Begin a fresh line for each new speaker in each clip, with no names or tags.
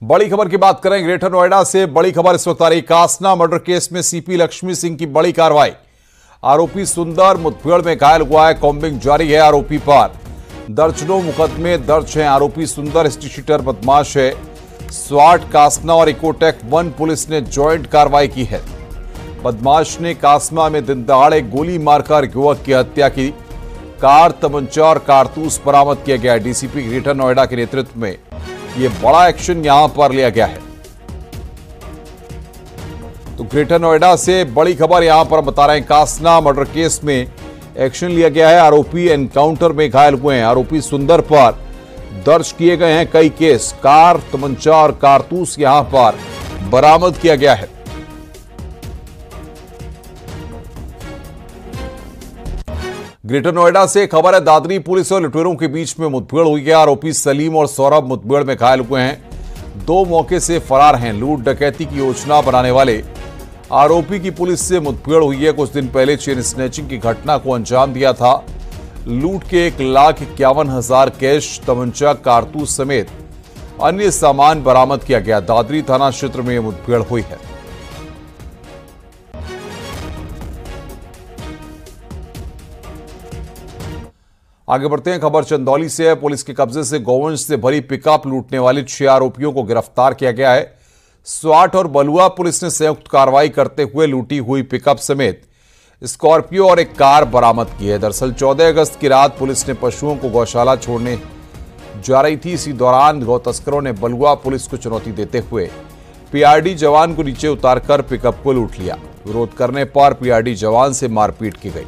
बड़ी खबर की बात करें ग्रेटर नोएडा से। बड़ी खबर इस वक्त आ रही। कासना मर्डर केस में सीपी लक्ष्मी सिंह की बड़ी कार्रवाई। आरोपी सुंदर मुठभेड़ में घायल हुआ है। कॉम्बिंग जारी है। आरोपी पर दर्जनों मुकदमे दर्ज हैं। आरोपी सुंदर स्टीशीटर बदमाश है। स्वाट, कासना और इकोटेक 1 पुलिस ने ज्वाइंट कार्रवाई की है। बदमाश ने कासना में दिन दहाड़े गोली मारकर युवक की हत्या की। कार, तमंचा और कारतूस बरामद किया गया है। डीसीपी ग्रेटर नोएडा के नेतृत्व में यह बड़ा एक्शन यहां पर लिया गया है। तो ग्रेटर नोएडा से बड़ी खबर यहां पर बता रहे हैं। कासना मर्डर केस में एक्शन लिया गया है। आरोपी एनकाउंटर में घायल हुए हैं। आरोपी सुंदर पर दर्ज किए गए हैं कई केस। कार, तमंचा और कारतूस यहां पर बरामद किया गया है। ग्रेटर नोएडा से खबर है। दादरी पुलिस और लुटेरों के बीच में मुठभेड़ हुई है। आरोपी सलीम और सौरभ मुठभेड़ में घायल हुए हैं। 2 मौके से फरार हैं। लूट डकैती की योजना बनाने वाले आरोपी की पुलिस से मुठभेड़ हुई है। कुछ दिन पहले चेन स्नैचिंग की घटना को अंजाम दिया था। लूट के 1,51,000 कैश, तमंचा, कारतूस समेत अन्य सामान बरामद किया गया। दादरी थाना क्षेत्र में यह मुठभेड़ हुई है। आगे बढ़ते हैं। खबर चंदौली से है। पुलिस के कब्जे से गोवंश से भरी पिकअप लूटने वाले 6 आरोपियों को गिरफ्तार किया गया है। स्वाट और बलुआ पुलिस ने संयुक्त कार्रवाई करते हुए लूटी हुई पिकअप समेत स्कॉर्पियो और एक कार बरामद की है। दरअसल 14 अगस्त की रात पुलिस ने पशुओं को गौशाला छोड़ने जा रही थी। इसी दौरान गौ तस्करों ने बलुआ पुलिस को चुनौती देते हुए पीआरडी जवान को नीचे उतारकर पिकअप को लूट लिया। विरोध करने पर पीआरडी जवान से मारपीट की गई।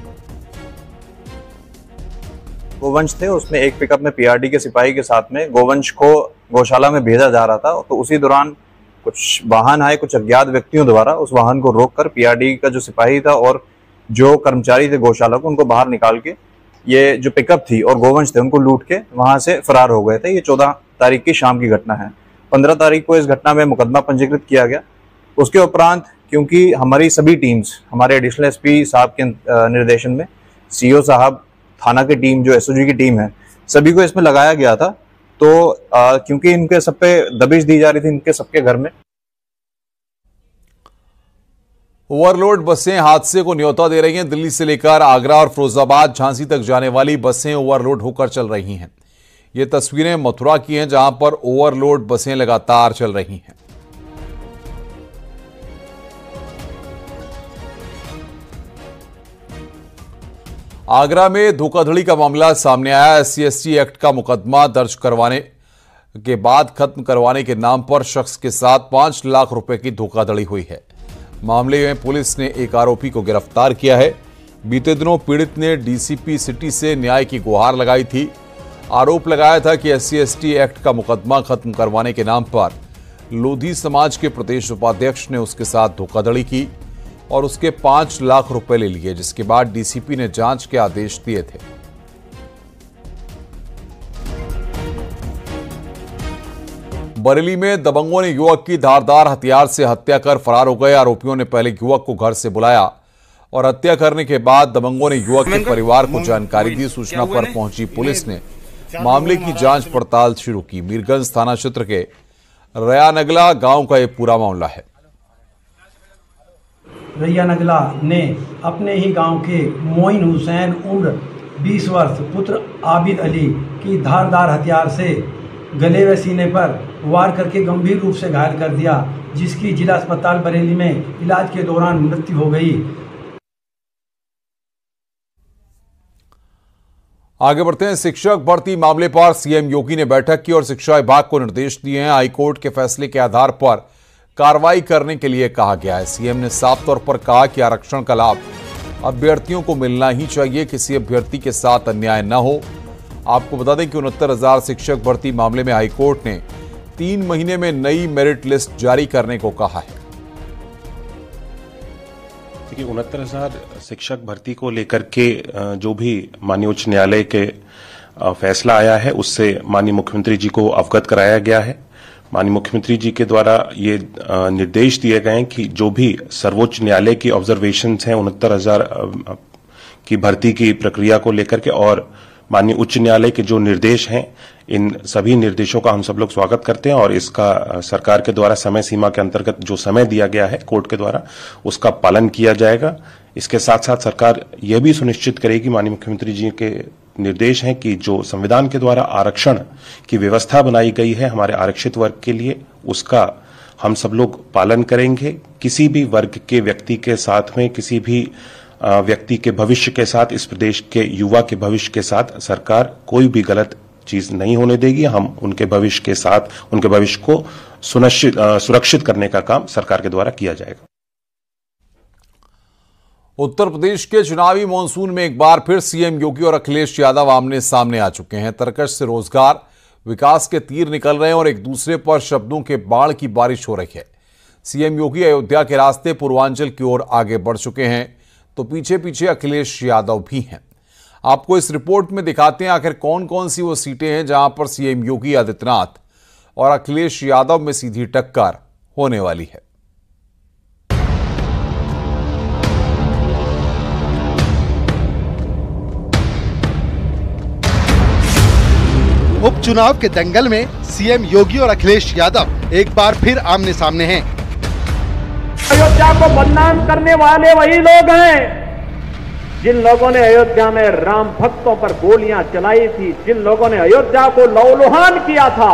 गोवंश थे, उसमें एक पिकअप में पीआरडी के सिपाही के साथ में गोवंश को गौशाला में भेजा जा रहा था। तो उसी दौरान कुछ वाहन आए, कुछ अज्ञात व्यक्तियों द्वारा उस वाहन को रोककर पीआरडी का जो सिपाही था और जो कर्मचारी थे गौशाला को, उनको बाहर निकाल के ये जो पिकअप थी और गोवंश थे उनको लूट के वहां से फरार हो गए थे। ये 14 तारीख की शाम की घटना है। 15 तारीख को इस घटना में मुकदमा पंजीकृत किया गया। उसके उपरांत क्योंकि हमारी सभी टीम्स, हमारे एडिशनल एसपी साहब के निर्देशन में सीओ साहब, थाना की टीम, जो एसओजी की टीम है, सभी को इसमें लगाया गया था। तो क्योंकि इनके सब पे दबिश दी जा रही थी, इनके सबके घर में
ओवरलोड बसें हादसे को न्योता दे रही हैं। दिल्ली से लेकर आगरा और फिरोजाबाद, झांसी तक जाने वाली बसें ओवरलोड होकर चल रही हैं। ये तस्वीरें मथुरा की हैं, जहां पर ओवरलोड बसें लगातार चल रही हैं। आगरा में धोखाधड़ी का मामला सामने आया। SC/ST एक्ट का मुकदमा दर्ज करवाने के बाद खत्म करवाने के नाम पर शख्स के साथ 5 लाख रुपए की धोखाधड़ी हुई है। मामले में पुलिस ने एक आरोपी को गिरफ्तार किया है। बीते दिनों पीड़ित ने डीसीपी सिटी से न्याय की गुहार लगाई थी। आरोप लगाया था कि SC/ST एक्ट का मुकदमा खत्म करवाने के नाम पर लोधी समाज के प्रदेश उपाध्यक्ष ने उसके साथ धोखाधड़ी की और उसके 5 लाख रुपए ले लिए, जिसके बाद डीसीपी ने जांच के आदेश दिए थे। बरेली में दबंगों ने युवक की धारदार हथियार से हत्या कर फरार हो गए। आरोपियों ने पहले युवक को घर से बुलाया और हत्या करने के बाद दबंगों ने युवक के परिवार को जानकारी दी। सूचना पर पहुंची पुलिस ने मामले की जांच पड़ताल शुरू की। मीरगंज थाना क्षेत्र के रयानगला गांव का यह पूरा मामला है।
रैयानगला ने अपने ही गांव के मोइन हुसैन उम्र 20 वर्ष पुत्र आबिद अली की धारदार हथियार से गले व सीने पर वार करके गंभीर रूप से घायल कर दिया, जिसकी जिला अस्पताल बरेली में इलाज के दौरान मृत्यु हो गई।
आगे बढ़ते हैं। शिक्षक भर्ती मामले पर सीएम योगी ने बैठक की और शिक्षा विभाग को निर्देश दिए हैं। हाईकोर्ट के फैसले के आधार पर कार्रवाई करने के लिए कहा गया है। सीएम ने साफ तौर पर कहा कि आरक्षण का लाभ अभ्यर्थियों को मिलना ही चाहिए, किसी अभ्यर्थी के साथ अन्याय न हो। आपको बता दें कि 69,000 शिक्षक भर्ती मामले में हाईकोर्ट ने 3 महीने में नई मेरिट लिस्ट जारी करने को कहा है।
देखिए, 69,000 शिक्षक भर्ती को लेकर के जो भी माननीय उच्च न्यायालय के फैसला आया है, उससे माननीय मुख्यमंत्री जी को अवगत कराया गया है। माननीय मुख्यमंत्री जी के द्वारा ये निर्देश दिए गए हैं कि जो भी सर्वोच्च न्यायालय की ऑब्जर्वेशंस हैं 69,000 की भर्ती की प्रक्रिया को लेकर के और माननीय उच्च न्यायालय के जो निर्देश हैं, इन सभी निर्देशों का हम सब लोग स्वागत करते हैं और इसका सरकार के द्वारा समय सीमा के अंतर्गत जो समय दिया गया है कोर्ट के द्वारा, उसका पालन किया जाएगा। इसके साथ साथ सरकार यह भी सुनिश्चित करेगी, माननीय मुख्यमंत्री जी के निर्देश हैं कि जो संविधान के द्वारा आरक्षण की व्यवस्था बनाई गई है हमारे आरक्षित वर्ग के लिए, उसका हम सब लोग पालन करेंगे। किसी भी वर्ग के व्यक्ति के साथ में, किसी भी व्यक्ति के भविष्य के साथ, इस प्रदेश के युवा के भविष्य के साथ सरकार कोई भी गलत चीज नहीं होने देगी। हम उनके भविष्य के साथ, उनके भविष्य को सुरक्षित करने का काम सरकार के द्वारा किया जाएगा।
उत्तर प्रदेश के चुनावी मॉनसून में एक बार फिर सीएम योगी और अखिलेश यादव आमने सामने आ चुके हैं। तरकश से रोजगार, विकास के तीर निकल रहे हैं और एक दूसरे पर शब्दों के बाढ़ की बारिश हो रही है। सीएम योगी अयोध्या के रास्ते पूर्वांचल की ओर आगे बढ़ चुके हैं, तो पीछे पीछे अखिलेश यादव भी हैं। आपको इस रिपोर्ट में दिखाते हैं आखिर कौन कौन सी वो सीटें हैं जहां पर सीएम योगी आदित्यनाथ और अखिलेश यादव में सीधी टक्कर होने वाली है।
उपचुनाव के दंगल में सीएम योगी और अखिलेश यादव एक बार फिर आमने सामने हैं।
अयोध्या को बदनाम करने वाले वही लोग हैं जिन लोगों ने अयोध्या में राम भक्तों पर गोलियां चलाई थी, जिन लोगों ने अयोध्या को लहूलुहान किया था।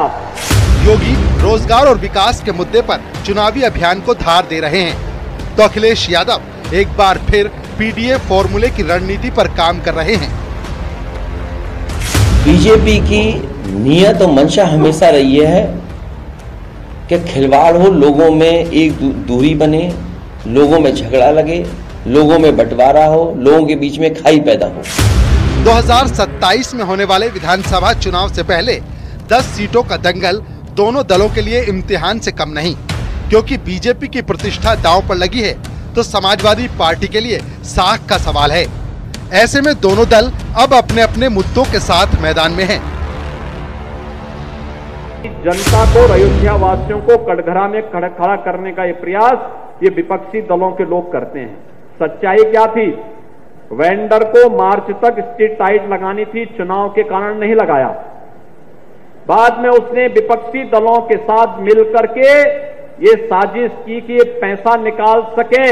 योगी रोजगार और विकास के मुद्दे पर चुनावी अभियान को धार दे रहे हैं, तो अखिलेश यादव एक बार फिर पीडीए फॉर्मूले की रणनीति पर काम कर रहे हैं।
बीजेपी की नियत और मंशा हमेशा रही है कि खिलवाड़ हो, लोगों में एक दूरी बने, लोगों में झगड़ा लगे, लोगों में बंटवारा हो, लोगों के बीच में खाई पैदा हो।
2027 में होने वाले विधानसभा चुनाव से पहले 10 सीटों का दंगल दोनों दलों के लिए इम्तिहान से कम नहीं, क्योंकि बीजेपी की प्रतिष्ठा दांव पर लगी है तो समाजवादी पार्टी के लिए साख का सवाल है। ऐसे में दोनों दल अब अपने अपने मुद्दों के साथ मैदान में हैं।
जनता को, अयोध्या वासियों को कटघरा में खड़ा करने का ये प्रयास ये विपक्षी दलों के लोग करते हैं। सच्चाई क्या थी? वेंडर को मार्च तक स्ट्रीट लाइट लगानी थी, चुनाव के कारण नहीं लगाया। बाद में उसने विपक्षी दलों के साथ मिलकर के ये साजिश की कि ये पैसा निकाल सके,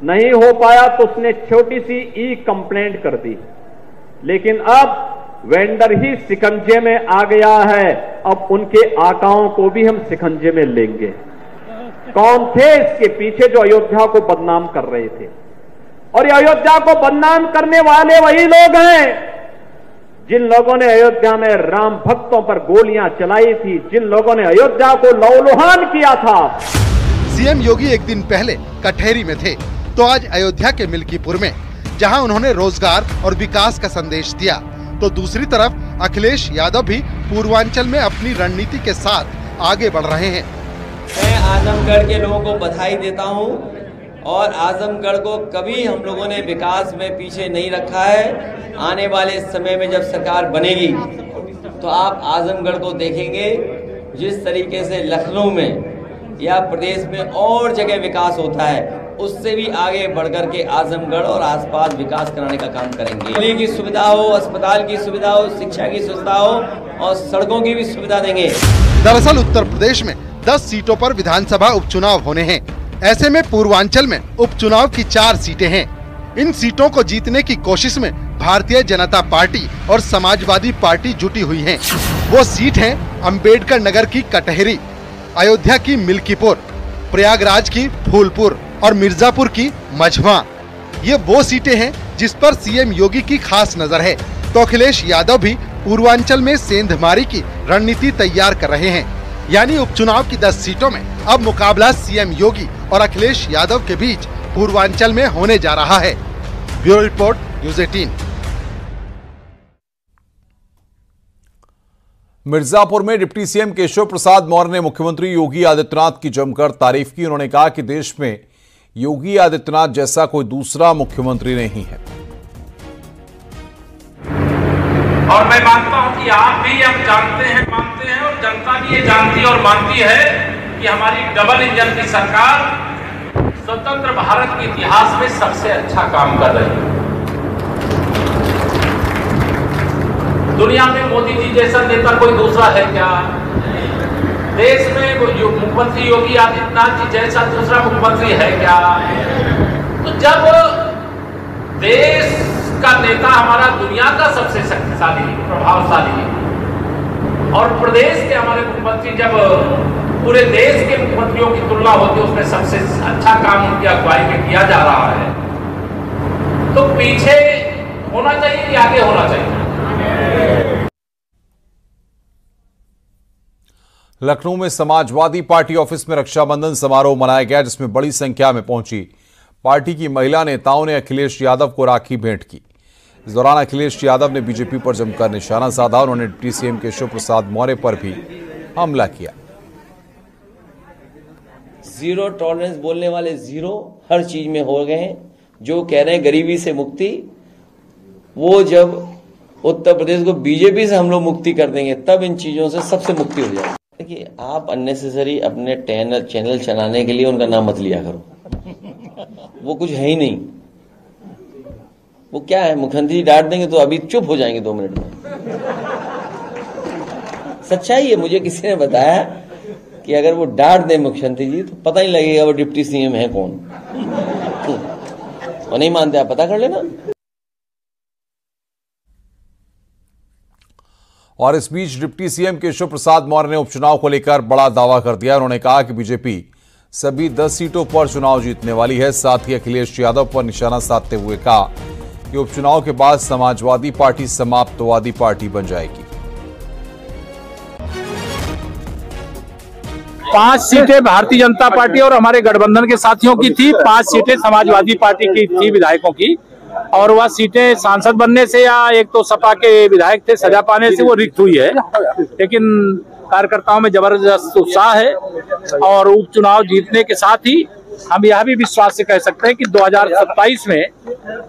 नहीं हो पाया तो उसने छोटी सी ई कंप्लेंट कर दी। लेकिन अब वेंडर ही शिकंजे में आ गया है, अब उनके आकाओं को भी हम शिकंजे में लेंगे। कौन थे इसके पीछे जो अयोध्या को बदनाम कर रहे थे? और ये अयोध्या को बदनाम करने वाले वही लोग हैं जिन लोगों ने अयोध्या में राम भक्तों पर गोलियां चलाई थी, जिन लोगों ने अयोध्या को लहूलुहान किया था।
सीएम योगी एक दिन पहले कटहरी में थे, तो आज अयोध्या के मिल्कीपुर में, जहां उन्होंने रोजगार और विकास का संदेश दिया, तो दूसरी तरफ अखिलेश यादव भी पूर्वांचल में अपनी रणनीति के साथ आगे बढ़ रहे हैं।
मैं आजमगढ़ के लोगों को बधाई देता हूं और आजमगढ़ को कभी हम लोगों ने विकास में पीछे नहीं रखा है। आने वाले समय में जब सरकार बनेगी तो आप आजमगढ़ को देखेंगे जिस तरीके से लखनऊ में या प्रदेश में और जगह विकास होता है, उससे भी आगे बढ़कर के आजमगढ़ और आसपास विकास कराने का काम करेंगे। बिजली की सुविधा हो, अस्पताल की सुविधा हो, शिक्षा की सुविधा हो और सड़कों की भी सुविधा देंगे।
दरअसल उत्तर प्रदेश में 10 सीटों पर विधानसभा उपचुनाव होने हैं। ऐसे में पूर्वांचल में उपचुनाव की 4 सीटें हैं। इन सीटों को जीतने की कोशिश में भारतीय जनता पार्टी और समाजवादी पार्टी जुटी हुई हैं। वो सीट है अंबेडकर नगर की कटहरी, अयोध्या की मिल्कीपुर, प्रयागराज की फूलपुर और मिर्जापुर की मझवा। ये वो सीटें हैं जिस पर सीएम योगी की खास नजर है, तो अखिलेश यादव भी पूर्वांचल में सेंधमारी की रणनीति तैयार कर रहे हैं। यानी उपचुनाव की 10 सीटों में अब मुकाबला सीएम योगी और अखिलेश यादव के बीच पूर्वांचल में होने जा रहा है। Bureau report, news 18।
मिर्जापुर में डिप्टी सीएम केशव प्रसाद मौर्य ने मुख्यमंत्री योगी आदित्यनाथ की जमकर तारीफ की। उन्होंने कहा कि देश में योगी आदित्यनाथ जैसा कोई दूसरा मुख्यमंत्री नहीं है।
और मैं मानता हूं कि आप भी अब जानते हैं, मानते हैं और जनता भी ये जानती और मानती है कि हमारी डबल इंजन की सरकार स्वतंत्र भारत के इतिहास में सबसे अच्छा काम कर रही है। दुनिया में मोदी जी जैसा नेता कोई दूसरा है क्या? देश में मुख्यमंत्री योगी आदित्यनाथ जी जैसा दूसरा मुख्यमंत्री है क्या? तो जब देश का नेता हमारा दुनिया का सबसे शक्तिशाली, प्रभावशाली, और प्रदेश के हमारे मुख्यमंत्री जब पूरे देश के मुख्यमंत्रियों की तुलना होती है उसमें सबसे अच्छा काम उनकी अगुवाई में किया जा रहा है, तो पीछे होना चाहिए या आगे होना चाहिए?
लखनऊ में समाजवादी पार्टी ऑफिस में रक्षाबंधन समारोह मनाया गया, जिसमें बड़ी संख्या में पहुंची पार्टी की महिला नेताओं ने अखिलेश यादव को राखी भेंट की। इस दौरान अखिलेश यादव ने बीजेपी पर जमकर निशाना साधा। उन्होंने डिप्टी सीएम केशव प्रसाद मौर्य पर भी हमला किया।
जीरो टॉलरेंस बोलने वाले जीरो हर चीज में हो गए हैं। जो कह रहे हैं गरीबी से मुक्ति, वो जब उत्तर प्रदेश को बीजेपी से हम लोग मुक्ति कर देंगे तब इन चीजों से सबसे मुक्ति हो जाएगी। देखिए, आप अननेसेसरी अपने चैनल चलाने के लिए उनका नाम मत लिया करो। वो कुछ है ही नहीं। वो क्या है, मुख्यमंत्री डांट देंगे तो अभी चुप हो जाएंगे 2 मिनट में। सच्चाई है, मुझे किसी ने बताया कि अगर वो डांट दें मुख्यमंत्री जी तो पता ही लगेगा वो डिप्टी सीएम है कौन। और नहीं मानते आप पता कर लेना।
और इस बीच डिप्टी सीएम केशव प्रसाद मौर्य ने उपचुनाव को लेकर बड़ा दावा कर दिया। उन्होंने कहा कि बीजेपी सभी 10 सीटों पर चुनाव जीतने वाली है। साथ ही अखिलेश यादव पर निशाना साधते हुए कहा कि उपचुनाव के बाद समाजवादी पार्टी समाप्तवादी पार्टी बन जाएगी।
5 सीटें भारतीय जनता पार्टी और हमारे गठबंधन के साथियों की थी, 5 सीटें समाजवादी पार्टी की थी विधायकों की, और वह सीटें सांसद बनने से या एक तो सपा के विधायक थे सजा पाने से वो रिक्त हुई है। लेकिन कार्यकर्ताओं में जबरदस्त उत्साह है और उपचुनाव जीतने के साथ ही हम यह भी विश्वास से कह सकते हैं कि 2027 में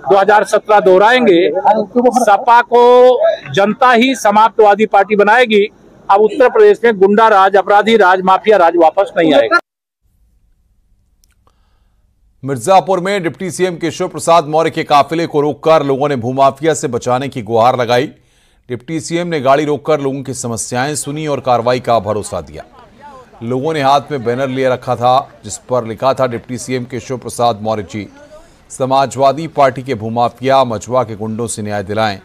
2017 दोहराएंगे। सपा को जनता ही समाप्तवादी पार्टी बनाएगी। अब उत्तर प्रदेश में गुंडा राज, अपराधी राज, माफिया राज वापस नहीं आएगा।
मिर्जापुर में डिप्टी सीएम केशव प्रसाद मौर्य के काफिले को रोककर लोगों ने भूमाफिया से बचाने की गुहार लगाई। डिप्टी सीएम ने गाड़ी रोककर लोगों की समस्याएं सुनी और कार्रवाई का भरोसा दिया। लोगों ने हाथ में बैनर लिए रखा था जिस पर लिखा था, deputy CM Keshav Prasad Maurya ji Samajwadi party के भूमाफिया मझुआ के गुंडों से न्याय दिलाएं।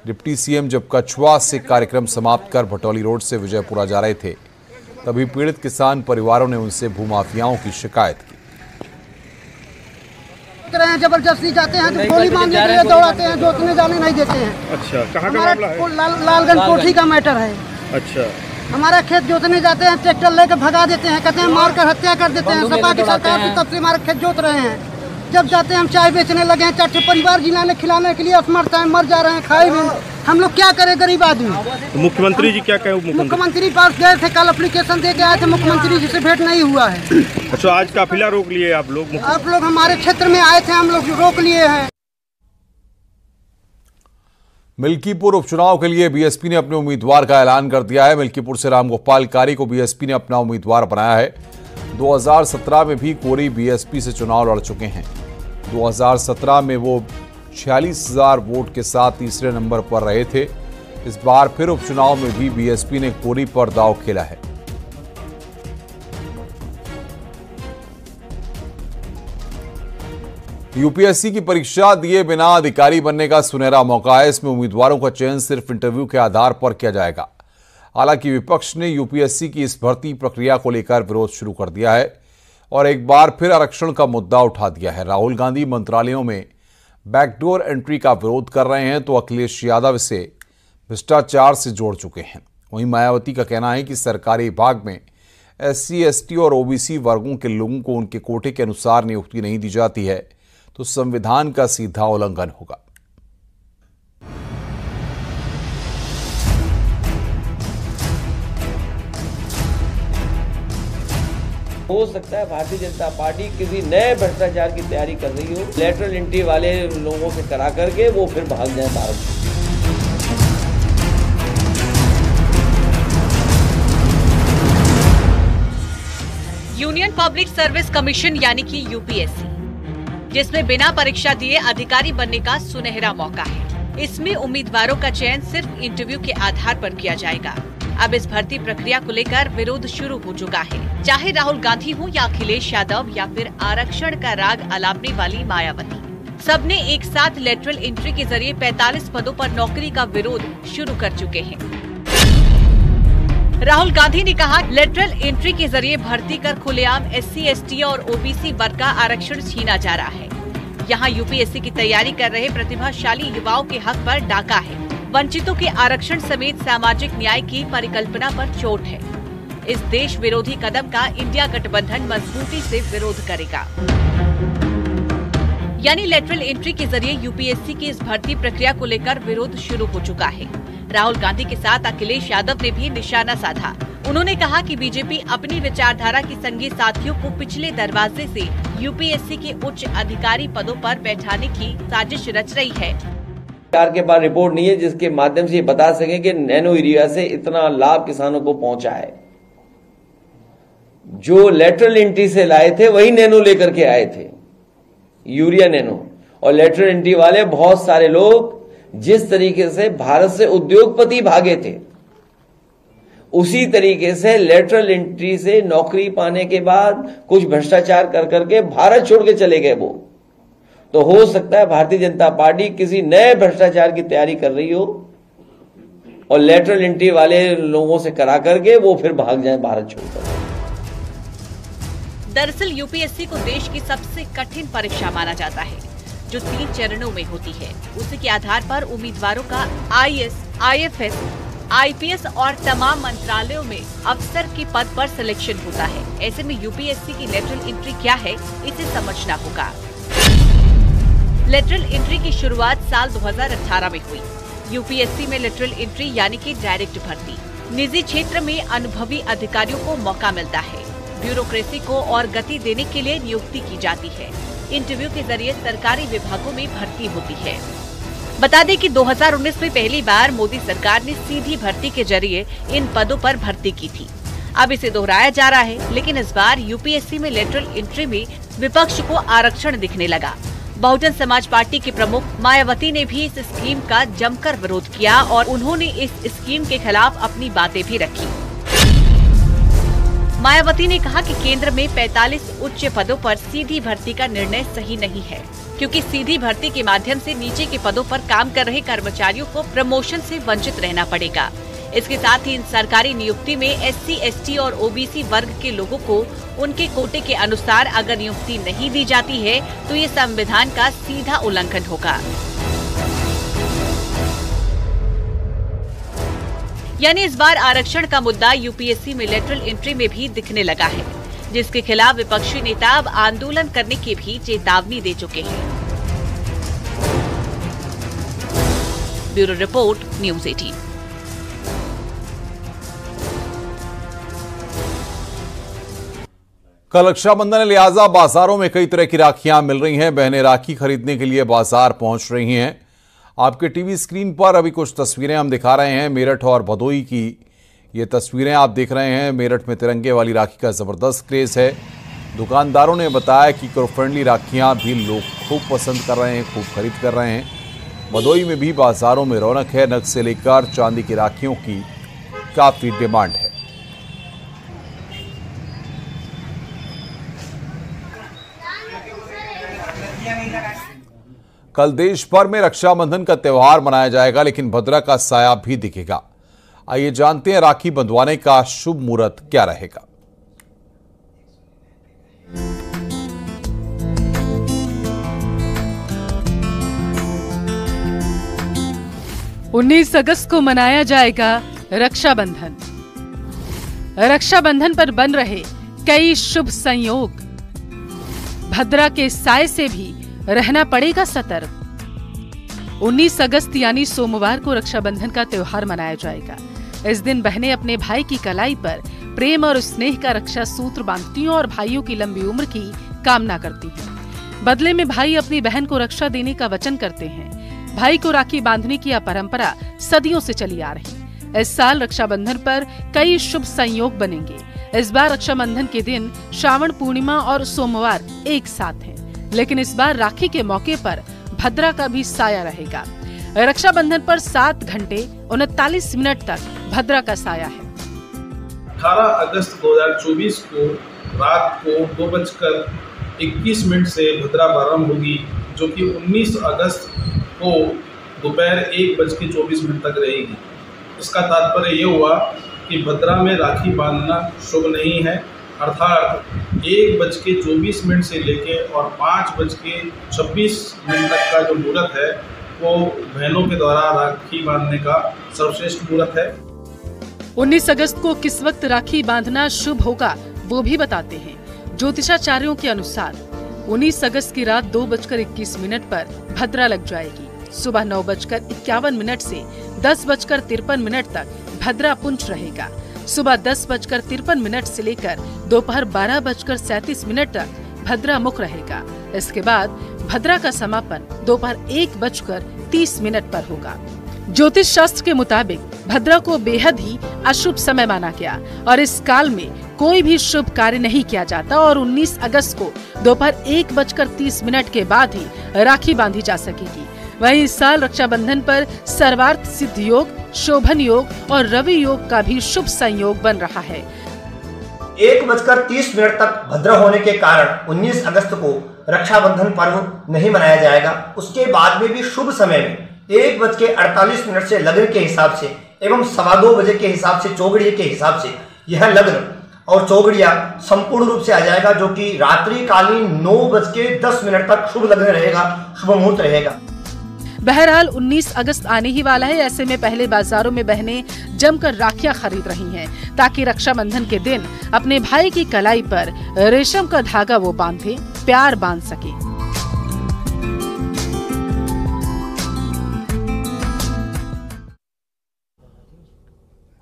डिप्टी सीएम जब कछुआ से कार्यक्रम समाप्त कर भटौली रोड से विजयपुरा जा रहे थे, तभी पीड़ित किसान परिवारों ने उनसे भूमाफियाओं की शिकायत की।
जबरदस्ती जाते हैं तो गोली मारने के लिए दौड़ाते हैं, जोतने जाने नहीं देते हैं। अच्छा, कहाँ का मामला है? लालगंज कोठी का मैटर है। अच्छा, हमारा खेत जोतने जाते हैं, ट्रैक्टर लेकर भगा देते हैं, कहते हैं मारकर हत्या कर देते हैं। सपा की सरकार से तब से हमारा खेत जोत रहे हैं। जब जाते हैं हम चाय बेचने लगे हैं, 4 परिवार जिलाने खिलाने के लिए असमर्थ हैं, मर जा रहे हैं, खाए भी। हम लोग क्या करें गरीब आदमी।
तो मुख्यमंत्री जी क्या कहे?
मुख्यमंत्री पास गए थे, कल एप्लीकेशन दे के आए थे, मुख्यमंत्री जी से भेंट नहीं हुआ है।
अच्छा, आज काफिला रोक लिए आप लोग?
आप लोग हमारे क्षेत्र में आए थे, हम लोग रोक लिए हैं।
मिल्कीपुर उपचुनाव के लिए बीएसपी ने अपने उम्मीदवार का ऐलान कर दिया है। मिल्कीपुर से रामगोपाल कारी को बीएसपी ने अपना उम्मीदवार बनाया है। 2017 में भी कोरी बीएसपी से चुनाव लड़ चुके हैं। 2017 में वो 46,000 वोट के साथ तीसरे नंबर पर रहे थे। इस बार फिर उपचुनाव में भी बीएसपी ने कोरी पर दांव खेला है। यूपीएससी की परीक्षा दिए बिना अधिकारी बनने का सुनहरा मौका है। इसमें उम्मीदवारों का चयन सिर्फ इंटरव्यू के आधार पर किया जाएगा। हालांकि विपक्ष ने यूपीएससी की इस भर्ती प्रक्रिया को लेकर विरोध शुरू कर दिया है और एक बार फिर आरक्षण का मुद्दा उठा दिया है। राहुल गांधी मंत्रालयों में बैकडोर एंट्री का विरोध कर रहे हैं तो अखिलेश यादव इसे भ्रष्टाचार से जोड़ चुके हैं। वहीं मायावती का कहना है कि सरकारी विभाग में SC, ST और OBC वर्गों के लोगों को उनके कोटे के अनुसार नियुक्ति नहीं दी जाती है तो संविधान का सीधा उल्लंघन होगा।
हो सकता है भारतीय जनता पार्टी किसी नए भ्रष्टाचार की तैयारी कर रही हो, लेटरल एंट्री वाले लोगों से करा करके वो फिर भाग जाए भारत से।
यूनियन पब्लिक सर्विस कमीशन यानी कि यूपीएससी, जिसमें बिना परीक्षा दिए अधिकारी बनने का सुनहरा मौका है। इसमें उम्मीदवारों का चयन सिर्फ इंटरव्यू के आधार पर किया जाएगा। अब इस भर्ती प्रक्रिया को लेकर विरोध शुरू हो चुका है। चाहे राहुल गांधी हो या अखिलेश यादव या फिर आरक्षण का राग अलापने वाली मायावती, सबने एक साथ लेटरल एंट्री के जरिए 45 पदों पर नौकरी का विरोध शुरू कर चुके हैं। राहुल गांधी ने कहा, लेटरल एंट्री के जरिए भर्ती कर खुलेआम SC, ST और OBC वर्ग का आरक्षण छीना जा रहा है। यहाँ UPSC की तैयारी कर रहे प्रतिभाशाली युवाओं के हक पर डाका है। वंचितों के आरक्षण समेत सामाजिक न्याय की परिकल्पना पर चोट है। इस देश विरोधी कदम का इंडिया गठबंधन मजबूती से विरोध करेगा। यानी लेटरल एंट्री के जरिए UPSC की इस भर्ती प्रक्रिया को लेकर विरोध शुरू हो चुका है। राहुल गांधी के साथ अखिलेश यादव ने भी निशाना साधा। उन्होंने कहा कि बीजेपी अपनी विचारधारा के संगी साथियों को पिछले दरवाजे से UPSC के उच्च अधिकारी पदों पर बैठाने की साजिश रच रही है।
सरकार के पास रिपोर्ट नहीं है जिसके माध्यम से ये बता सके कि नैनो यूरिया से इतना लाभ किसानों को पहुंचा है। जो लेटरल एंट्री से लाए थे वही नैनो लेकर के आए थे, यूरिया नैनो। और लेटरल एंट्री वाले बहुत सारे लोग जिस तरीके से भारत से उद्योगपति भागे थे, उसी तरीके से लेटरल एंट्री से नौकरी पाने के बाद कुछ भ्रष्टाचार कर करके भारत छोड़ के चले गए वो। तो हो सकता है भारतीय जनता पार्टी किसी नए भ्रष्टाचार की तैयारी कर रही हो और लेटरल एंट्री वाले लोगों से करा करके वो फिर भाग जाए भारत छोड़कर।
दरअसल UPSC को देश की सबसे कठिन परीक्षा माना जाता है, जो 3 चरणों में होती है। उसी के आधार पर उम्मीदवारों का IAS, IFS, IPS और तमाम मंत्रालयों में अफसर के पद पर सिलेक्शन होता है। ऐसे में UPSC की लेटरल एंट्री क्या है, इसे समझना होगा। लेटरल एंट्री की शुरुआत साल 2018 में हुई। UPSC में लेटरल एंट्री यानी कि डायरेक्ट भर्ती, निजी क्षेत्र में अनुभवी अधिकारियों को मौका मिलता है। ब्यूरोक्रेसी को और गति देने के लिए नियुक्ति की जाती है। इंटरव्यू के जरिए सरकारी विभागों में भर्ती होती है। बता दें कि 2019 में पहली बार मोदी सरकार ने सीधी भर्ती के जरिए इन पदों पर भर्ती की थी। अब इसे दोहराया जा रहा है, लेकिन इस बार UPSC में लेटरल एंट्री में विपक्ष को आरक्षण दिखने लगा। बहुजन समाज पार्टी के प्रमुख मायावती ने भी इस स्कीम का जमकर विरोध किया और उन्होंने इस स्कीम के खिलाफ अपनी बातें भी रखी। मायावती ने कहा कि केंद्र में 45 उच्च पदों पर सीधी भर्ती का निर्णय सही नहीं है, क्योंकि सीधी भर्ती के माध्यम से नीचे के पदों पर काम कर रहे कर्मचारियों को प्रमोशन से वंचित रहना पड़ेगा। इसके साथ ही इन सरकारी नियुक्ति में SC, ST और OBC वर्ग के लोगों को उनके कोटे के अनुसार अगर नियुक्ति नहीं दी जाती है तो ये संविधान का सीधा उल्लंघन होगा। यानी इस बार आरक्षण का मुद्दा UPSC में लेटरल एंट्री में भी दिखने लगा है, जिसके खिलाफ विपक्षी नेता अब आंदोलन करने की भी चेतावनी दे चुके हैं। Bureau report, news 18।
कल रक्षाबंधन है, लिहाजा बाजारों में कई तरह की राखियां मिल रही हैं। बहनें राखी खरीदने के लिए बाजार पहुंच रही हैं। आपके टीवी स्क्रीन पर अभी कुछ तस्वीरें हम दिखा रहे हैं मेरठ और भदोई की। ये तस्वीरें आप देख रहे हैं। मेरठ में तिरंगे वाली राखी का जबरदस्त क्रेज है। दुकानदारों ने बताया कि इको फ्रेंडली राखियां भी लोग खूब पसंद कर रहे हैं, खूब खरीद कर रहे हैं। भदोई में भी बाजारों में रौनक है। नग से लेकर चांदी की राखियों की काफी डिमांड है। कल देश भर में रक्षाबंधन का त्यौहार मनाया जाएगा, लेकिन भद्रा का साया भी दिखेगा। आइए जानते हैं राखी बंधवाने का शुभ मुहूर्त क्या रहेगा।
उन्नीस अगस्त को मनाया जाएगा रक्षाबंधन। रक्षाबंधन पर बन रहे कई शुभ संयोग। भद्रा के साए से भी रहना पड़ेगा सतर्क। 19 अगस्त यानी सोमवार को रक्षाबंधन का त्यौहार मनाया जाएगा। इस दिन बहनें अपने भाई की कलाई पर प्रेम और स्नेह का रक्षा सूत्र बांधती हैं और भाइयों की लंबी उम्र की कामना करती हैं। बदले में भाई अपनी बहन को रक्षा देने का वचन करते हैं। भाई को राखी बांधने की यह परंपरा सदियों से चली आ रही। इस साल रक्षाबंधन पर कई शुभ संयोग बनेंगे। इस बार रक्षाबंधन के दिन श्रावण पूर्णिमा और सोमवार एक साथ हैं, लेकिन इस बार राखी के मौके पर भद्रा का भी साया रहेगा। रक्षाबंधन पर 7 घंटे 39 मिनट तक भद्रा का साया है।
18 अगस्त 2024 को रात को 2:21 से भद्रा प्रारंभ होगी, जो कि 19 अगस्त को दोपहर 1:24 तक रहेगी। इसका तात्पर्य ये हुआ कि भद्रा में राखी बांधना शुभ नहीं है, अर्थात 1:24 से लेके और 5:26 तक का जो मुहूर्त है वो बहनों के द्वारा राखी बांधने का सर्वश्रेष्ठ मुहूर्त है।
19 अगस्त को किस वक्त राखी बांधना शुभ होगा वो भी बताते हैं। ज्योतिषाचार्यों के अनुसार 19 अगस्त की रात 2:21 पर भद्रा लग जाएगी। सुबह 9:51 से 10:53 तक भद्रा पुंज रहेगा। सुबह 10:53 से लेकर दोपहर 12:37 तक भद्रा मुख रहेगा। इसके बाद भद्रा का समापन दोपहर 1:30 पर होगा। ज्योतिष शास्त्र के मुताबिक भद्रा को बेहद ही अशुभ समय माना गया और इस काल में कोई भी शुभ कार्य नहीं किया जाता और 19 अगस्त को दोपहर 1:30 के बाद ही राखी बांधी जा सकेगी। वहीं इस साल रक्षाबंधन पर सर्वार्थ सिद्ध योग, शोभन योग और रवि योग का भी शुभ संयोग बन रहा है।
1:30 तक भद्रा होने के कारण 19 अगस्त को रक्षाबंधन पर्व नहीं मनाया जाएगा। उसके बाद में भी शुभ समय में 1:48 से लग्न के हिसाब से एवं 2:15 के हिसाब से चौगड़िया के हिसाब से यह लग्न और चौगड़िया संपूर्ण रूप से आ जाएगा, जो कि रात्रिकालीन 9:10 तक शुभ लग्न रहेगा, शुभ मुहूर्त रहेगा।
बहरहाल 19 अगस्त आने ही वाला है। ऐसे में पहले बाजारों में बहनें जमकर राखियां खरीद रही हैं ताकि रक्षाबंधन के दिन अपने भाई की कलाई पर रेशम का धागा वो बांधे, प्यार बांध सके।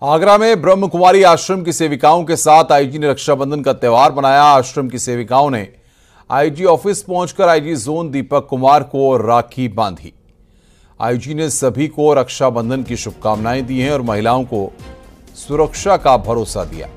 आगरा में ब्रह्म कुमारी आश्रम की सेविकाओं के साथ आईजी ने रक्षाबंधन का त्यौहार मनाया। आश्रम की सेविकाओं ने आईजी ऑफिस पहुंचकर आईजी जोन दीपक कुमार को राखी बांधी। आईजी ने सभी को रक्षाबंधन की शुभकामनाएं दी हैं और महिलाओं को सुरक्षा का भरोसा दिया।